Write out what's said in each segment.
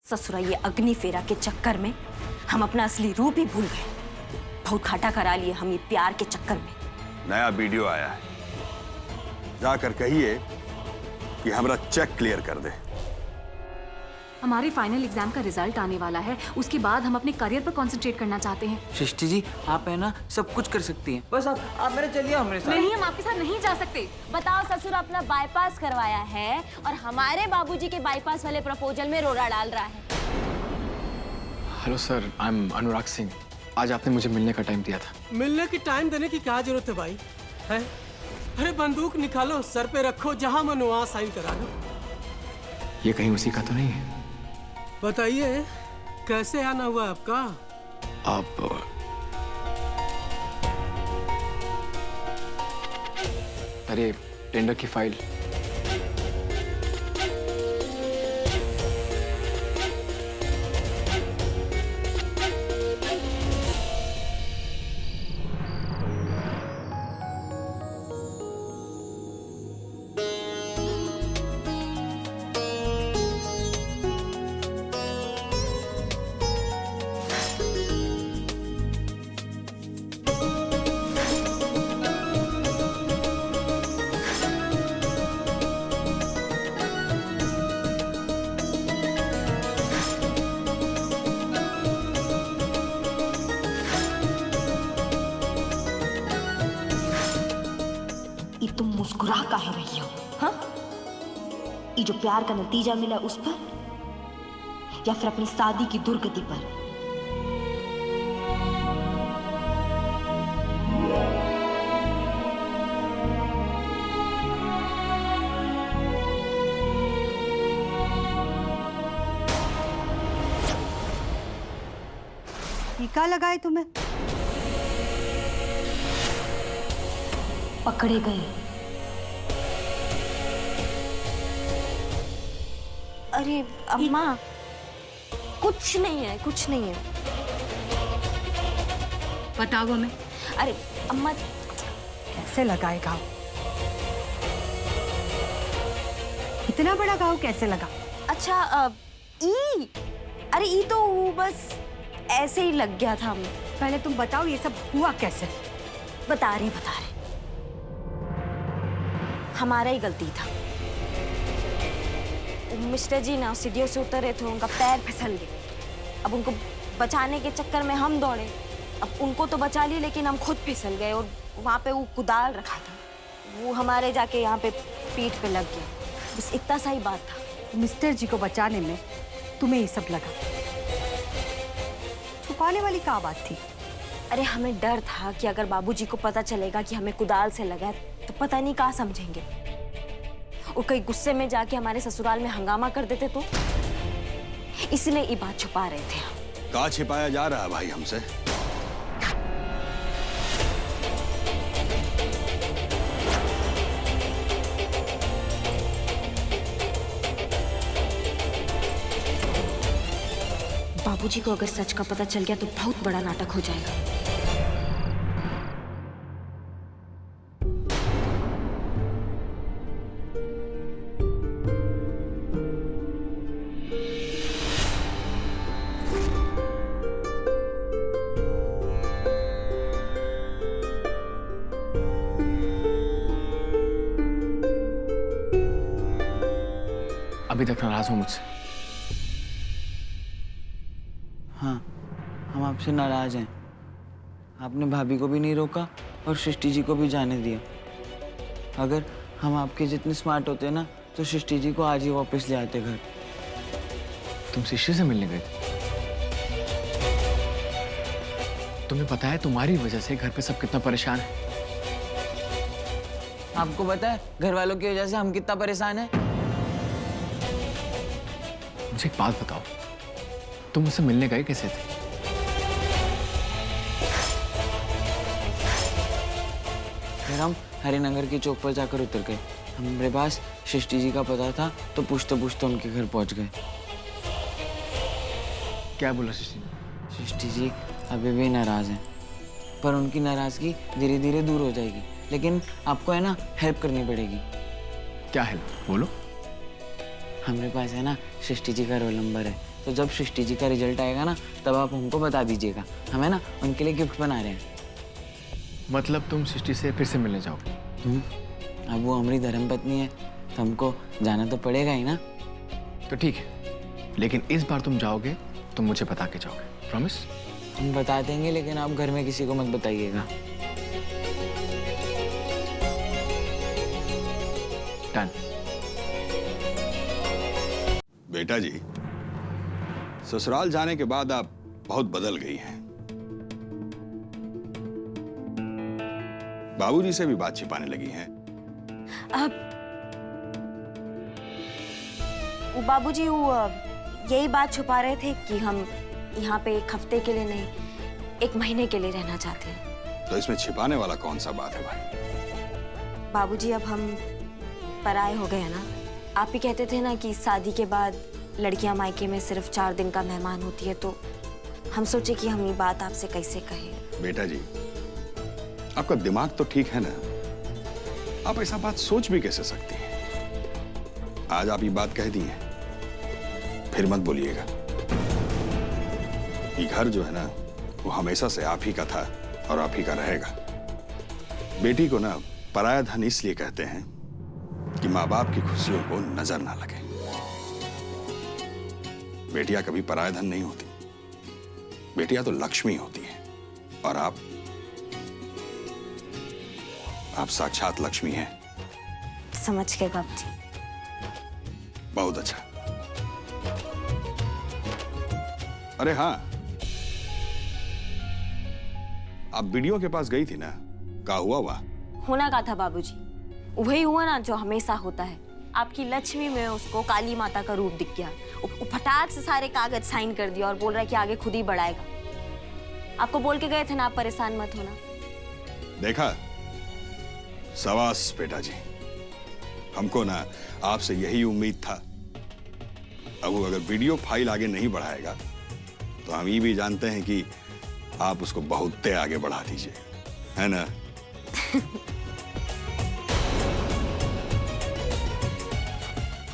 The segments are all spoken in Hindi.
ससुरा ये अग्नि फेरा के चक्कर में हम अपना असली रूप ही भूल गए। बहुत घाटा करा लिए हम ये प्यार के चक्कर में। नया वीडियो आया है, जाकर कहिए कि हमारा चेक क्लियर कर दे। हमारे फाइनल एग्जाम का रिजल्ट आने वाला है, उसके बाद हम अपने करियर पर कंसंट्रेट करना चाहते हैं। सृष्टि जी, आप है ना सब कुछ कर सकती हैं, बस आप मेरे चलिए हमारे साथ। नहीं, हम आपके साथ नहीं जा सकते। बताओ, ससुर अपना बाईपास करवाया है और हमारे बाबूजी के बाईपास वाले प्रपोजल में रोड़ा डाल रहा है। Hello sir, I am Anurag Singh. आज आपने मुझे मिलने का टाइम दिया था। मिलने की टाइम देने की क्या जरूरत है भाई? है? अरे बंदूक निकालो, सर पे रखो, जहां मन वहां साइन करा लो। ये कहीं उसी का तो नहीं है? बताइए, कैसे आना हुआ आपका? आप अरे टेंडर की फाइल। ये तुम मुस्कुरा काहे रही हो? हाँ, ये जो प्यार का नतीजा मिला उस पर या फिर अपनी शादी की दुर्गति पर? टीका लगाए तुम्हें? पकड़े गए। अरे अम्मा, कुछ नहीं है, कुछ नहीं है। बताओ हमें। अरे अम्मा, कैसे लगाए घाव? इतना बड़ा घाव कैसे लगा? अच्छा अरे ई तो बस ऐसे ही लग गया था। पहले तुम बताओ ये सब हुआ कैसे? बता रहे हमारा ही गलती था। मिस्टर जी ना सीढ़ियों से उतरे थे, उनका पैर फिसल गया। अब उनको बचाने के चक्कर में हम दौड़े। अब उनको तो बचा लिए, लेकिन हम खुद फिसल गए और वहाँ पे वो कुदाल रखा था, वो हमारे जाके यहाँ पे पीठ पे लग गया। बस इतना सा ही बात था। मिस्टर जी को बचाने में तुम्हें ये सब लगा? छुपाने वाली क्या बात थी? अरे हमें डर था कि अगर बाबूजी को पता चलेगा कि हमें कुदाल से लगा तो पता नहीं क्या समझेंगे, और कहीं गुस्से में जाके हमारे ससुराल में हंगामा कर देते तो, इसलिए ये बात छुपा रहे थे हम। कहाँ छिपाया जा रहा है भाई हमसे? बाबूजी को अगर सच का पता चल गया तो बहुत बड़ा नाटक हो जाएगा। अभी तक नाराज हो मुझसे? हाँ, हम आपसे नाराज हैं। आपने भाभी को भी नहीं रोका और सृष्टि जी को भी जाने दिया। अगर हम आपके जितने स्मार्ट होते ना तो सृष्टि जी को आज ही वापस ले आते घर। तुम सृष्टि से मिलने गए? तुम्हें पता है तुम्हारी वजह से घर पे सब कितना परेशान है? आपको पता है घर वालों की वजह से हम कितना परेशान हैं? मुझे एक बात बताओ, तुम मुझसे मिलने गए कैसे थे? फिर हम हरिनगर की चौक पर जाकर उतर गए। हमारे पास सृष्टि जी का पता था तो पूछते पूछते उनके घर पहुंच गए। क्या बोला सृष्टि? सृष्टि जी अभी भी नाराज हैं, पर उनकी नाराजगी धीरे धीरे दूर हो जाएगी। लेकिन आपको है ना हेल्प करनी पड़ेगी। क्या हेल्प? बोलो। हमारे पास है ना सृष्टि जी का रोल नंबर है। तो जब सृष्टि जी का रिजल्ट आएगा ना, तब आप हमको बता दीजिएगा। हमें ना उनके लिए गिफ्ट बना रहे हैं। मतलब तुम सृष्टि से फिर से मिलने जाओगे? अब वो हमारी धर्मपत्नी है तो हमको जाना तो पड़ेगा ही ना। तो ठीक है, लेकिन इस बार तुम जाओगे तो मुझे बता के जाओगे, प्रॉमिस? हम बता देंगे, लेकिन आप घर में किसी को मत बताइएगा। डन। बेटा जी, ससुराल जाने के बाद आप बहुत बदल गई हैं। बाबूजी से भी बात छिपाने लगी हैं। अब वो बाबूजी वो यही बात छुपा रहे थे कि हम यहाँ पे 1 हफ्ते के लिए नहीं, 1 महीने के लिए रहना चाहते हैं। तो इसमें छिपाने वाला कौन सा बात है भाई? बाबूजी, अब हम पराए हो गए हैं ना। आप ही कहते थे ना कि शादी के बाद लड़कियां मायके में सिर्फ 4 दिन का मेहमान होती है, तो हम सोचे कि हम ये बात आपसे कैसे कहें। बेटा जी, आपका दिमाग तो ठीक है ना? आप ऐसा बात सोच भी कैसे सकती हैं? आज आप ये बात कह दी है, फिर मत बोलिएगा। ये घर जो है ना, वो हमेशा से आप ही का था और आप ही का रहेगा। बेटी को ना पराया धन इसलिए कहते हैं कि माँ बाप की खुशियों को नजर ना लगे। बेटियां कभी पराया धन नहीं होती, बेटियां तो लक्ष्मी होती हैं। और आप साक्षात लक्ष्मी हैं। समझ गए बाबूजी। बहुत अच्छा। अरे हाँ, आप वीडियो के पास गई थी ना, क्या हुआ वहाँ? होना का था बाबूजी, वही हुआ ना जो हमेशा होता है। आपकी लक्ष्मी में उसको काली माता का रूप दिख गया। वो फटाक से सारे कागज साइन कर दिया और बोल रहा है कि आगे खुद ही बढ़ाएगा। आपको बोल के गए थे ना, आप परेशान मत होना। देखा, शाबाश बेटा जी, हमको ना आपसे यही उम्मीद था। अब वो अगर वीडियो फाइल आगे नहीं बढ़ाएगा तो हम ये भी जानते हैं कि आप उसको बहुत आगे बढ़ा दीजिए, है ना?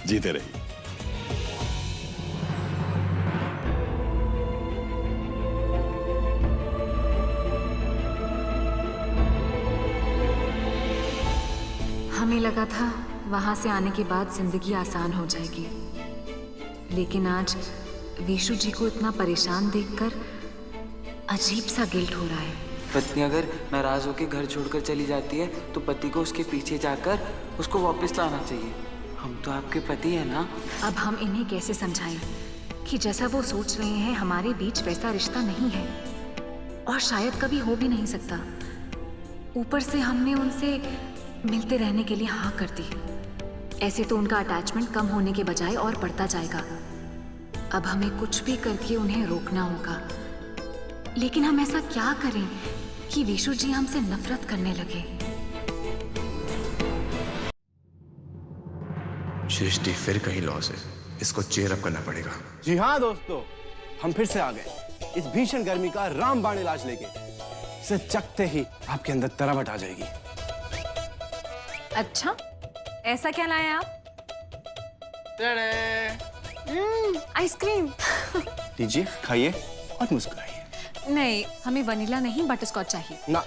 जीते रहिए। हमें लगा था वहां से आने के बाद जिंदगी आसान हो जाएगी, लेकिन आज विशु जी को इतना परेशान देखकर अजीब सा गिल्ट हो रहा है। पत्नी अगर नाराज होकर घर छोड़कर चली जाती है तो पति को उसके पीछे जाकर उसको वापस लाना चाहिए। हम तो आपके पति हैं ना। अब हम इन्हें कैसे समझाएं कि जैसा वो सोच रहे हैं हमारे बीच वैसा रिश्ता नहीं है और शायद कभी हो भी नहीं सकता। ऊपर से हमने उनसे मिलते रहने के लिए हाँ कर दी। ऐसे तो उनका अटैचमेंट कम होने के बजाय और बढ़ता जाएगा। अब हमें कुछ भी करके उन्हें रोकना होगा, लेकिन हम ऐसा क्या करें कि विशु जी हमसे नफरत करने लगे। सृष्टि फिर कहीं लॉस है, इसको चेयर अप करना पड़ेगा। जी हाँ दोस्तों, हम फिर से आ गए इस भीषण गर्मी का रामबाण इलाज लेके। इसे चखते ही आपके अंदर तरावट आ जाएगी। अच्छा, ऐसा क्या लाए आप? आइसक्रीम। लीजिए, खाइए और मुस्कुराइए। नहीं, हमें वनीला नहीं बटरस्कॉच चाहिए। ना,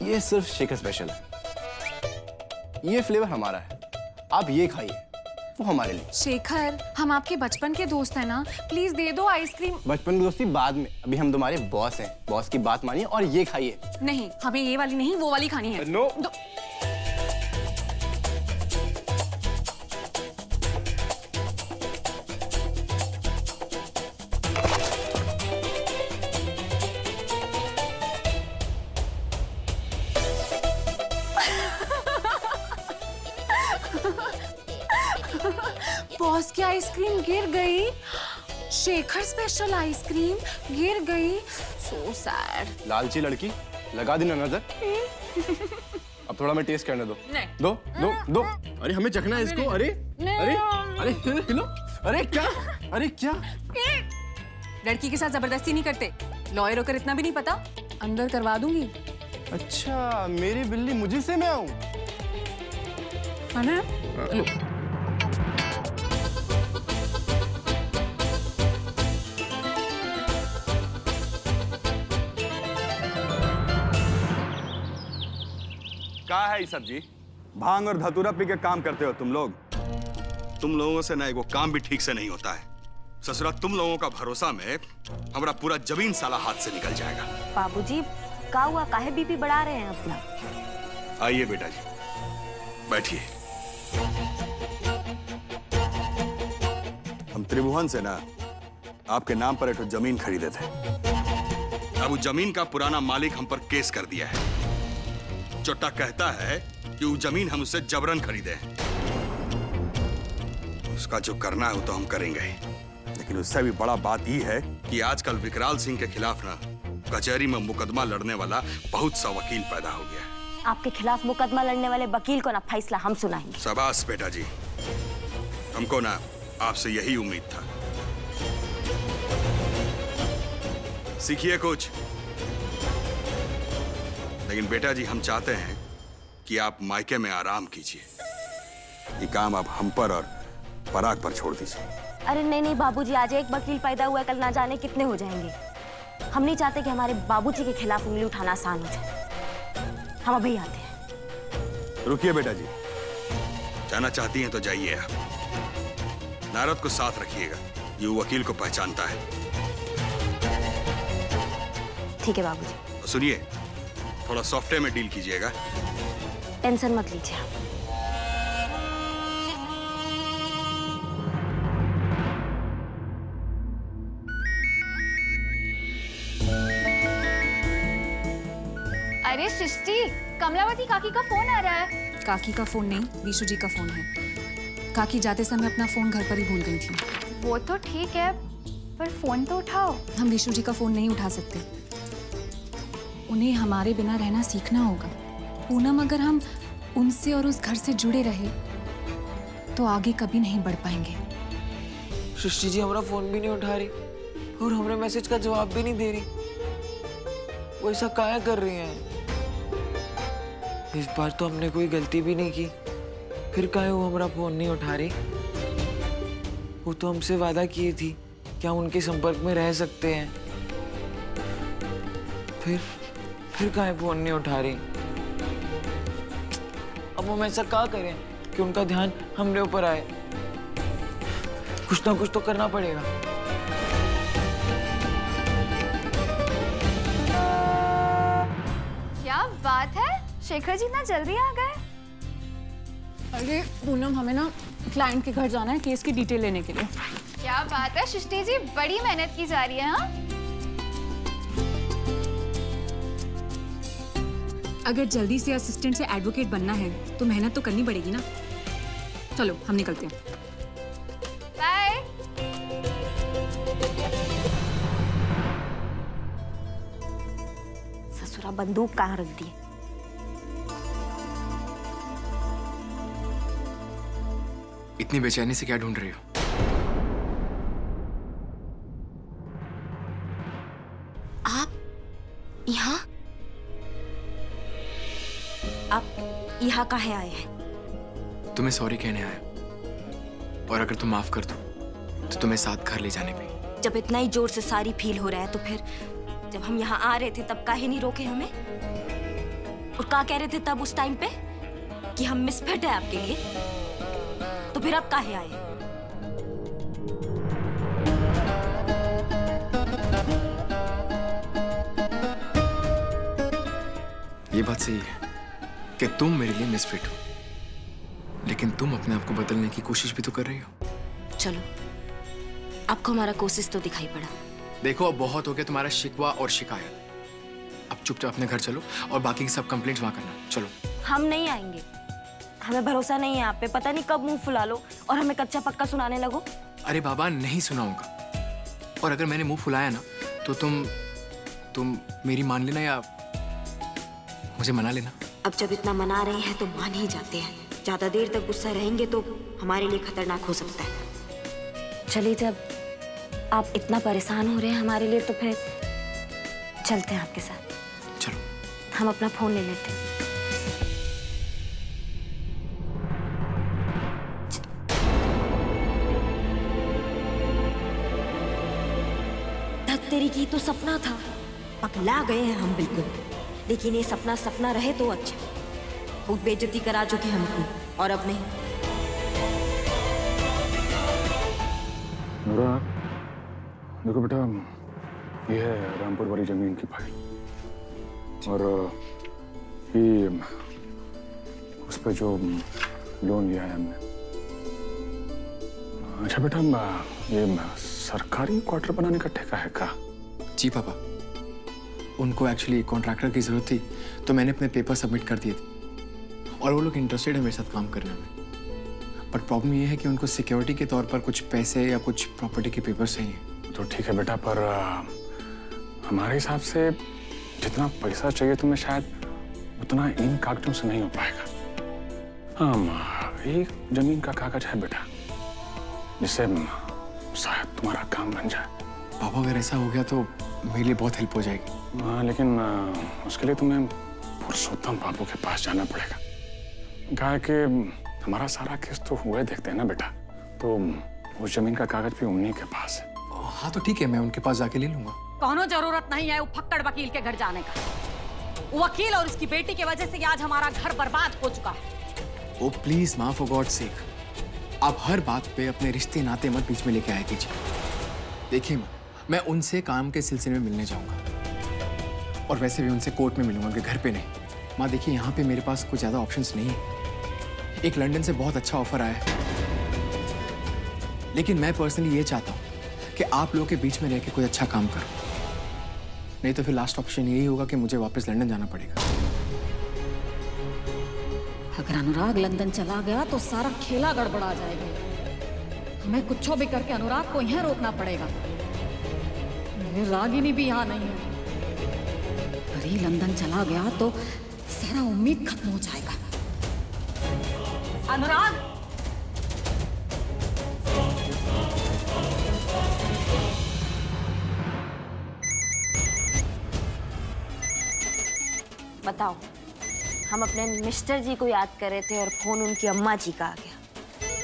ये सिर्फ शेकर स्पेशल है। ये फ्लेवर हमारा है, आप ये खाइए, वो हमारे लिए। शेखर, हम आपके बचपन के दोस्त हैं ना, प्लीज दे दो आइसक्रीम। बचपन की दोस्ती बाद में, अभी हम तुम्हारे बॉस हैं। बॉस की बात मानिए और ये खाइए। नहीं, हमें ये वाली नहीं, वो वाली खानी है। नो। बॉस की आइसक्रीम गिर गई। शेखर स्पेशल आइसक्रीम गिर गई। So sad. लालची लड़की, लगा दी ना नजर। अब थोड़ा मैं टेस्ट करने दो। नहीं। दो दो दो। अरे हमें चखना है इसको। अरे अरे अरे हिलो। अरे क्या? अरे क्या? लड़की के साथ जबरदस्ती नहीं करते। लॉयर होकर इतना भी नहीं पता, अंदर करवा दूंगी। अच्छा, मेरी बिल्ली मुझे से मैं आऊं? लो। क्या है ये सब जी? भांग और धतूरा पी के काम करते हो तुम लोग। तुम लोगों से ना एगो काम भी ठीक से नहीं होता है। ससुरा तुम लोगों का भरोसा में हमारा पूरा जमीन साला हाथ से निकल जाएगा। बाबूजी का हुआ, काहे बीपी बढ़ा रहे हैं अपना? आइए बेटा जी, बैठिए। हम त्रिभुवन से ना आपके नाम पर एक जमीन खरीदे थे। अब वो जमीन का पुराना मालिक हम पर केस कर दिया है। चोट्टा कहता है कि वो जमीन हम उससे जबरन खरीदे हैं। उसका जो करना है वो तो हम करेंगे ही, लेकिन उससे भी बड़ा बात ये है कि आजकल विकराल सिंह के खिलाफ ना कचहरी में मुकदमा लड़ने वाला बहुत सा वकील पैदा हो गया है। आपके खिलाफ मुकदमा लड़ने वाले वकील को ना फैसला हम सुनाएंगे। शाबाश बेटा जी, हमको ना आपसे यही उम्मीद था। सीखिए कुछ। लेकिन बेटा जी, हम चाहते हैं कि आप मायके में आराम कीजिए। ये काम आप हम पर और पराग पर छोड़ दीजिए। अरे नहीं नहीं बाबूजी, आज एक वकील पैदा हुआ है, कल ना जाने कितने हो जाएंगे। हम नहीं चाहते कि हमारे बाबूजी के खिलाफ उंगली उठाना आसान हो जाए। हम अभी आते हैं। रुकिए बेटा जी, जाना चाहती हैं तो जाइए आप। नारद को साथ रखिएगा, ये वकील को पहचानता है। ठीक है बाबूजी। और सुनिए, थोड़ा सॉफ्टवेयर में डील कीजिएगा। टेंशन मत लीजिए आप। अरे सृष्टि, कमलावती काकी का फोन आ रहा है। काकी का फोन नहीं, विशु जी का फोन है। काकी जाते समय अपना फोन घर पर ही भूल गई थी। वो तो ठीक है, पर फोन तो उठाओ। हम विशु जी का फोन नहीं उठा सकते। उन्हें हमारे बिना रहना सीखना होगा। पूनम, अगर हम उनसे और उस घर से जुड़े रहे तो आगे कभी नहीं बढ़ पाएंगे। सृष्टि जी हमारा फोन भी नहीं उठा रही और हमारे मैसेज का जवाब भी नहीं दे रही। वो ऐसा काहे कर रही हैं? इस बार तो हमने कोई गलती भी नहीं की, फिर काहे वो हमारा फोन नहीं उठा रही? वो तो हमसे वादा किए थी कि हम उनके संपर्क में रह सकते हैं। फिर काहे फोन नहीं उठा रही? अब हम ऐसा क्या करें कि उनका ध्यान हमरे ऊपर आए? कुछ ना कुछ तो करना पड़ेगा। क्या बात है, शेखर जी इतना जल्दी आ गए? अरे पूनम, हमें ना क्लाइंट के घर जाना है केस की डिटेल लेने के लिए। क्या बात है सृष्टि जी, बड़ी मेहनत की जा रही है। हाँ, अगर जल्दी से असिस्टेंट से एडवोकेट बनना है तो मेहनत तो करनी पड़ेगी ना। चलो हम निकलते हैं। बाय। ससुरा बंदूक कहाँ रख दी? इतनी बेचैनी से क्या ढूंढ रही हो? आप यहाँ? आप यहाँ काहे आए हैं? तुम्हें सॉरी कहने आया, और अगर तुम माफ कर दो तो तुम्हें साथ घर ले जाने भी। जब इतना ही जोर से सारी फील हो रहा है तो फिर जब हम यहाँ आ रहे थे तब काहे नहीं रोके हमें? और क्या कह रहे थे तब उस टाइम पे कि हम मिसफिट है आपके लिए? तो फिर अब काहे आए? ये बात सही है कि तुम मेरे लिए मिसफिट हो, लेकिन तुम अपने आप को बदलने की कोशिश भी तो कर रही हो। चलो, आपको हमारा कोशिश तो दिखाई पड़ा। देखो, अब बहुत हो गया तुम्हारा शिकवा और शिकायत। अब चुपचाप अपने घर चलो और बाकी की सब कंप्लेंट्स वहां करना। चलो। हम नहीं आएंगे, हमें भरोसा नहीं है आप पे। पता नहीं कब मुंह फुला लो और हमें कच्चा पक्का सुनाने लगो। अरे बाबा, नहीं सुनाऊंगा। और अगर मैंने मुंह फुलाया ना तो तुम मेरी मान लेना या मुझे मना लेना। अब जब इतना मना रहे हैं तो मान ही जाते हैं। ज्यादा देर तक गुस्सा रहेंगे तो हमारे लिए खतरनाक हो सकता है। चलिए, जब आप इतना परेशान हो रहे हैं हमारे लिए तो फिर चलते हैं आपके साथ। चलो। हम अपना फोन ले लेते हैं। तेरी की तो सपना था, पगला गए हैं हम बिल्कुल। लेकिन ये सपना सपना रहे तो अच्छा। बहुत बेइज्जती करा चुके हमको, और अब नहीं। नूरा, देखो बेटा, ये है रामपुर वाली जमीन की फाइल, और ये उस पर जो लोन लिया है हमने। अच्छा बेटा, ये सरकारी क्वार्टर बनाने का ठेका है का? जी पापा, उनको एक्चुअली कॉन्ट्रैक्टर की जरूरत थी, तो मैंने अपने पेपर सबमिट कर दिए थे, और वो लोग इंटरेस्टेड है मेरे साथ काम करने में। बट प्रॉब्लम ये है कि उनको सिक्योरिटी के तौर पर कुछ पैसे या कुछ प्रॉपर्टी के पेपर चाहिए। तो ठीक है बेटा, पर हमारे हिसाब से जितना पैसा चाहिए तुम्हें शायद उतना इन कागजों से नहीं हो पाएगा। हाँ, एक जमीन का कागज है बेटा, जिससे शायद तुम्हारा काम बन जाए। पापा अगर ऐसा हो गया तो मेरे लिए बहुत हेल्प हो जाएगी। हाँ, लेकिन उसके लिए तुम्हें पुरुषोत्तम बाबू के पास जाना पड़ेगा। कहा कि हमारा सारा केस तो हुए देखते हैं ना बेटा, तो उस जमीन का कागज भी उन्हीं के पास है। हाँ तो ठीक है, मैं उनके पास जाके ले लूंगा। कोनो जरूरत नहीं है वो फक्कड़ वकील के घर जाने का। वो वकील और उसकी बेटी की वजह से आज हमारा घर बर्बाद हो चुका है। ओ प्लीज माँ, फॉर गॉड सेक, आप हर बात पे अपने रिश्ते नाते मत बीच में लेके आए कीजिए। देखिए माँ, मैं उनसे काम के सिलसिले में मिलने जाऊंगा, और वैसे भी उनसे कोर्ट में मिलूंगा, उनके घर पे नहीं। माँ देखिए, यहाँ पे मेरे पास कुछ ज्यादा ऑप्शंस नहीं है। एक लंदन से बहुत अच्छा ऑफर आया है, लेकिन मैं पर्सनली ये चाहता हूँ कि आप लोगों के बीच में रह के कोई अच्छा काम करो, नहीं तो फिर लास्ट ऑप्शन यही होगा कि मुझे वापस लंदन जाना पड़ेगा। अगर अनुराग लंदन चला गया तो सारा खेला गड़बड़ा जाएगा। हमें कुछ भी करके अनुराग को यहाँ रोकना पड़ेगा। मेरे रागिनी भी यहाँ नहीं है। अगर ये लंदन चला गया तो सारा उम्मीद खत्म हो जाएगा। अनुराग, बताओ, हम अपने मिस्टर जी को याद कर रहे थे और फोन उनकी अम्मा जी का आ गया।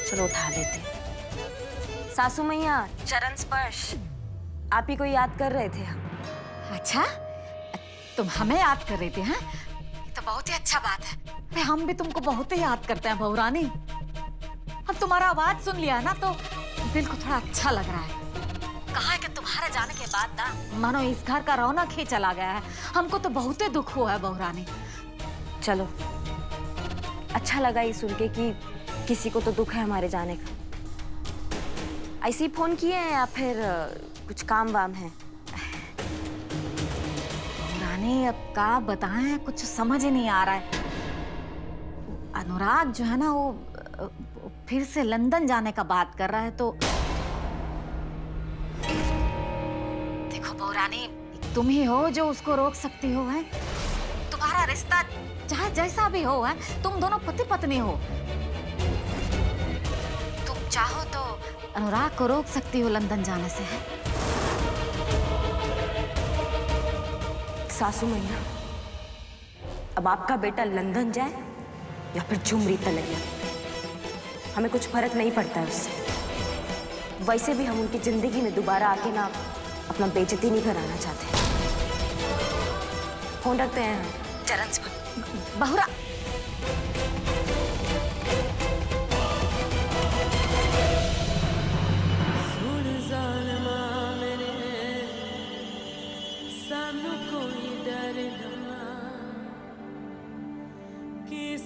चलो उठा लेते। सासू मैया, चरण स्पर्श, आप ही को याद कर रहे थे हम। अच्छा, तुम हमें याद कर रहे थे? हैं? ये तो बहुत ही अच्छा बात है। अरे हम भी तुमको बहुत ही याद करते हैं बहू रानी। अब तुम्हारा आवाज सुन लिया ना तो दिल को थोड़ा अच्छा लग रहा है। कहा है कि तुम्हारे जाने के बाद ना मानो इस घर का रौनक ही चला गया है। हमको तो बहुत ही दुख हुआ है बहू रानी। चलो, अच्छा लगा ये सुन के कि किसी को तो दुख है हमारे जाने का। ऐसे ही फोन किए हैं या फिर कुछ काम वाम है? रानी अब का बताएं, कुछ समझ ही नहीं आ रहा है। अनुराग जो है ना वो फिर से लंदन जाने का बात कर रहा है। तो देखो बहू रानी, तुम ही हो जो उसको रोक सकती हो। है तुम्हारा रिश्ता चाहे जैसा भी हो, है तुम दोनों पति पत्नी हो। तुम चाहो तो अनुराग को रोक सकती हो लंदन जाने से। है सासू मैया, अब आपका बेटा लंदन जाए या फिर झुमरी तलैया, हमें कुछ फर्क नहीं पड़ता है उससे। वैसे भी हम उनकी जिंदगी में दोबारा आके ना अपना बेइज्जती नहीं कराना चाहते। फोन रखते हैं हम। चरण से बहुरा,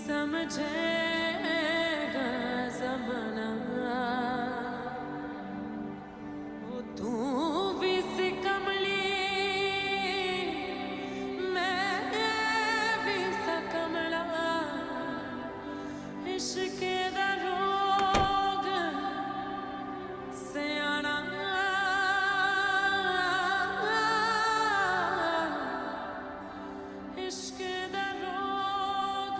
समझेगा ज़माना, वो तू भी सी कमली, मैं भी सा कमला, इश्क दा रोग सियाना, इश्क दा रोग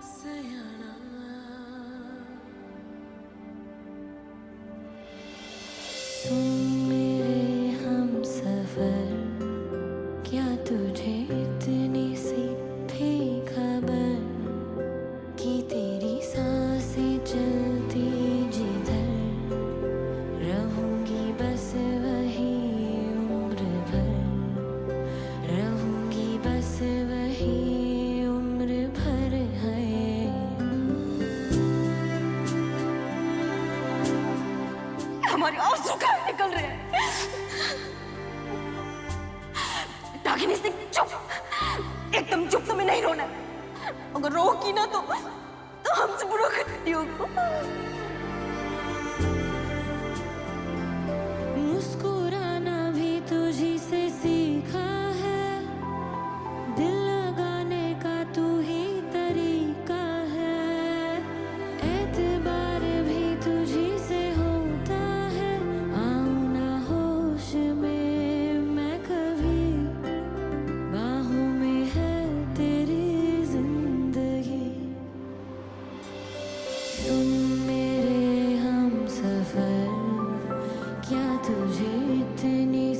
सियाना। सुन मेरे हमसफर, क्या तुझे इतनी सी भी खबर कि तेरी सांसें चलती जिधर, रहूंगी बस वही उम्र भर, रहूंगी बस वही उम्र भर आंसू कहाँ निकल रहे हैं? डाकिनी सिंह चुप, एकदम चुप, तुम्हें नहीं रोना है। अगर रोगी ना तो हमसे बुरा करती होगा। मुस्कुराना भी तुझी से सीखा है, दिल लगाने का तू ही तरीका है, एतबार भी तुझी से होता है, आऊं ना होश में मैं कभी, बाहों में है तेरी जिंदगी। सुन मेरे हम सफर, क्या तुझे इतनी